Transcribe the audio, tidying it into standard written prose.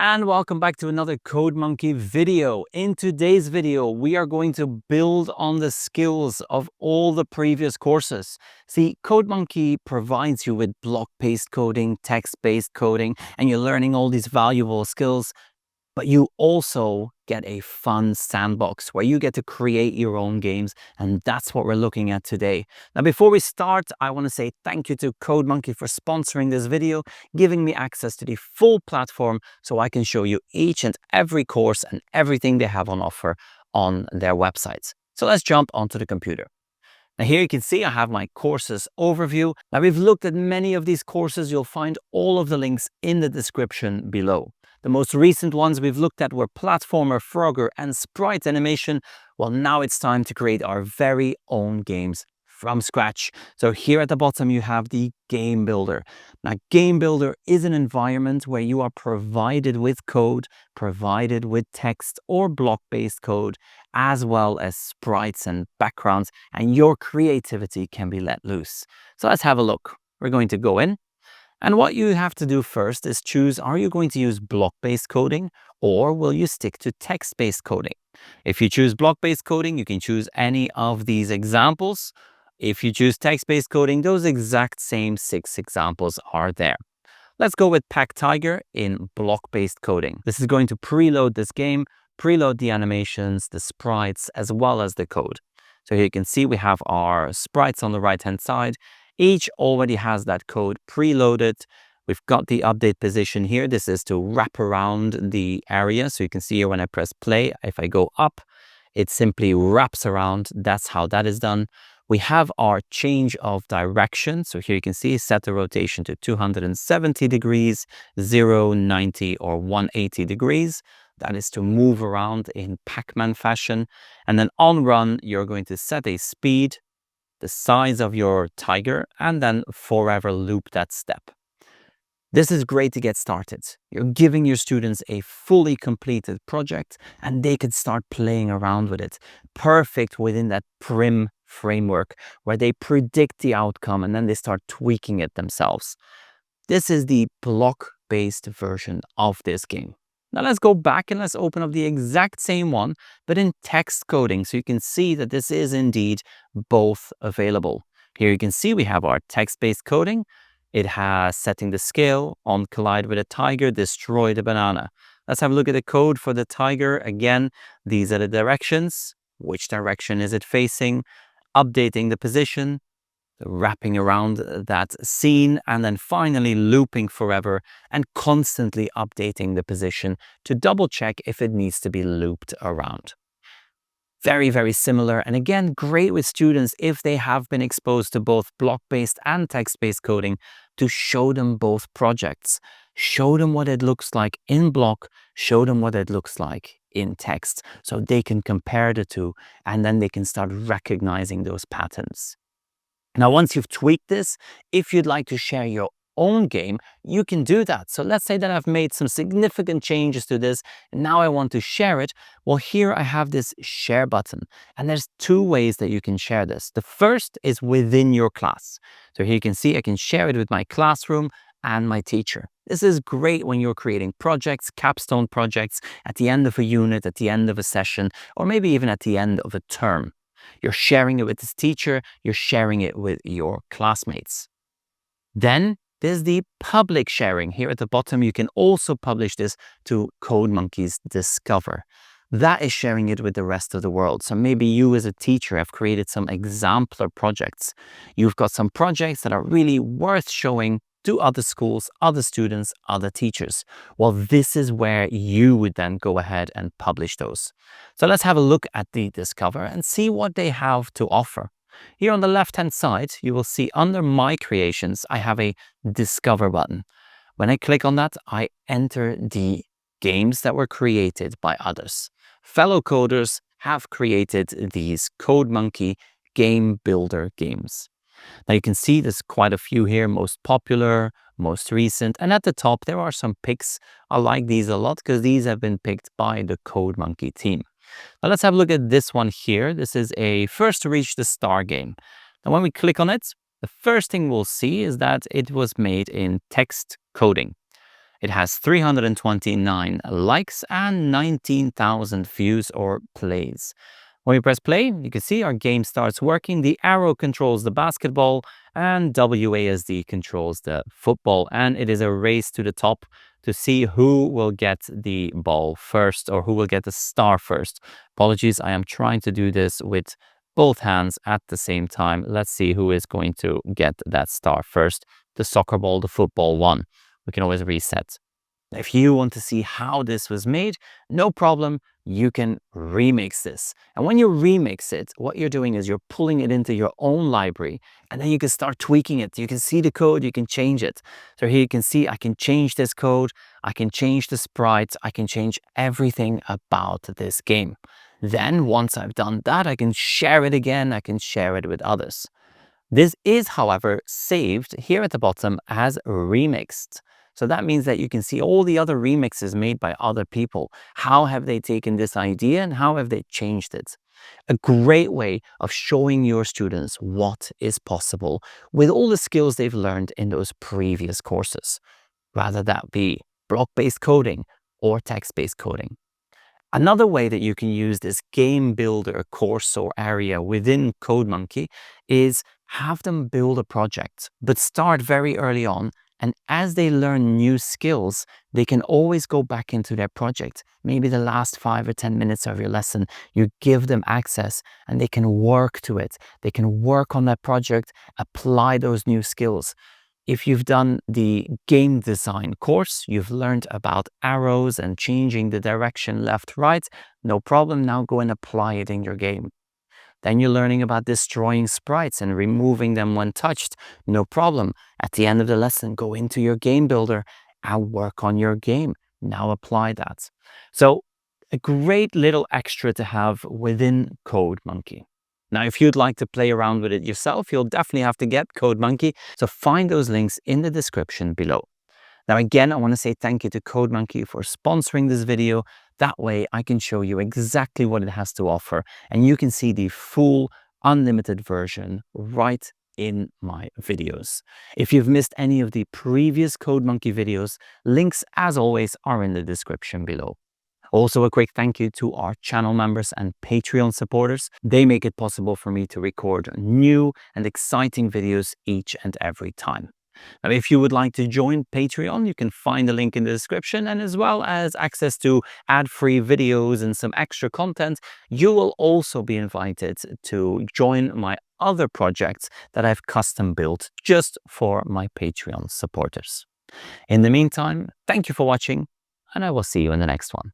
And welcome back to another CodeMonkey video. In today's video, we are going to build on the skills of all the previous courses. See, CodeMonkey provides you with block-based coding, text-based coding, and you're learning all these valuable skills. But you also get a fun sandbox where you get to create your own games, and that's what we're looking at today. Now, before we start, I want to say thank you to CodeMonkey for sponsoring this video, giving me access to the full platform so I can show you each and every course and everything they have on offer on their websites. So let's jump onto the computer. Now here you can see I have my courses overview. Now we've looked at many of these courses. You'll find all of the links in the description below. The most recent ones we've looked at were Platformer, Frogger, and Sprite Animation. Well, now it's time to create our very own games from scratch. So here at the bottom, you have the Game Builder. Now, Game Builder is an environment where you are provided with code, provided with text or block-based code, as well as sprites and backgrounds, and your creativity can be let loose. So let's have a look. We're going to go in. And what you have to do first is choose, are you going to use block-based coding or will you stick to text-based coding? If you choose block-based coding, you can choose any of these examples. If you choose text-based coding, those exact same 6 examples are there. Let's go with PackTiger in block-based coding. This is going to preload this game, preload the animations, the sprites, as well as the code. So here you can see we have our sprites on the right-hand side. Each already has that code preloaded. We've got the update position here. This is to wrap around the area. So you can see here when I press play, if I go up, it simply wraps around. That's how that is done. We have our change of direction. So here you can see set the rotation to 270 degrees, 0, 90, or 180 degrees. That is to move around in Pac-Man fashion. And then on run, you're going to set a speed, the size of your tiger, and then forever loop that step. This is great to get started. You're giving your students a fully completed project and they could start playing around with it. Perfect within that prim framework where they predict the outcome and then they start tweaking it themselves. This is the block-based version of this game. Now let's go back and let's open up the exact same one, but in text coding. So you can see that this is indeed both available. Here you can see we have our text-based coding. It has setting the scale, on collide with a tiger, destroy the banana. Let's have a look at the code for the tiger. Again, these are the directions. Which direction is it facing? Updating the position, wrapping around that scene, and then finally looping forever and constantly updating the position to double check if it needs to be looped around. Very, very similar. And again, great with students if they have been exposed to both block-based and text-based coding to show them both projects. Show them what it looks like in block, show them what it looks like in text so they can compare the two and then they can start recognizing those patterns. Now, once you've tweaked this, if you'd like to share your own game, you can do that. So let's say that I've made some significant changes to this, and now I want to share it. Well, here I have this share button, and there's 2 ways that you can share this. The first is within your class. So here you can see I can share it with my classroom and my teacher. This is great when you're creating projects, capstone projects, at the end of a unit, at the end of a session, or maybe even at the end of a term. You're sharing it with this teacher, you're sharing it with your classmates. Then there's the public sharing. Here at the bottom, you can also publish this to CodeMonkey Discover. That is sharing it with the rest of the world. So maybe you as a teacher have created some exemplar projects. You've got some projects that are really worth showing to other schools, other students, other teachers. Well, this is where you would then go ahead and publish those. So let's have a look at the Discover and see what they have to offer. Here on the left-hand side, you will see under My Creations, I have a Discover button. When I click on that, I enter the games that were created by others. Fellow coders have created these CodeMonkey Game Builder games. Now you can see there's quite a few here, most popular, most recent, and at the top there are some picks. I like these a lot because these have been picked by the CodeMonkey team. Now let's have a look at this one here. This is a first to reach the star game. Now when we click on it, the first thing we'll see is that it was made in text coding. It has 329 likes and 19,000 views or plays. When we press play, you can see our game starts working. The arrow controls the basketball and WASD controls the football. And it is a race to the top to see who will get the ball first or who will get the star first. Apologies, I am trying to do this with both hands at the same time. Let's see who is going to get that star first. The soccer ball, the football one. We can always reset. If you want to see how this was made, no problem, you can remix this. And when you remix it, what you're doing is you're pulling it into your own library, and then you can start tweaking it. You can see the code, you can change it. So here you can see I can change this code, I can change the sprites, I can change everything about this game. Then once I've done that, I can share it again, I can share it with others. This is, however, saved here at the bottom as remixed. So that means that you can see all the other remixes made by other people. How have they taken this idea and how have they changed it? A great way of showing your students what is possible with all the skills they've learned in those previous courses, whether that be block-based coding or text-based coding. Another way that you can use this game builder course or area within CodeMonkey is have them build a project, but start very early on. And as they learn new skills, they can always go back into their project. Maybe the last 5 or 10 minutes of your lesson, you give them access and they can work to it. They can work on that project, apply those new skills. If you've done the game design course, you've learned about arrows and changing the direction left, right, no problem. Now go and apply it in your game. Then you're learning about destroying sprites and removing them when touched. No problem. At the end of the lesson, go into your game builder and work on your game. Now apply that. So a great little extra to have within CodeMonkey. Now, if you'd like to play around with it yourself, you'll definitely have to get CodeMonkey. So find those links in the description below. Now, again, I want to say thank you to CodeMonkey for sponsoring this video. That way I can show you exactly what it has to offer and you can see the full unlimited version right in my videos. If you've missed any of the previous CodeMonkey videos, links as always are in the description below. Also, a quick thank you to our channel members and Patreon supporters. They make it possible for me to record new and exciting videos each and every time. Now, if you would like to join Patreon, you can find the link in the description, and as well as access to ad-free videos and some extra content, you will also be invited to join my other projects that I've custom built just for my Patreon supporters. In the meantime, thank you for watching, and I will see you in the next one.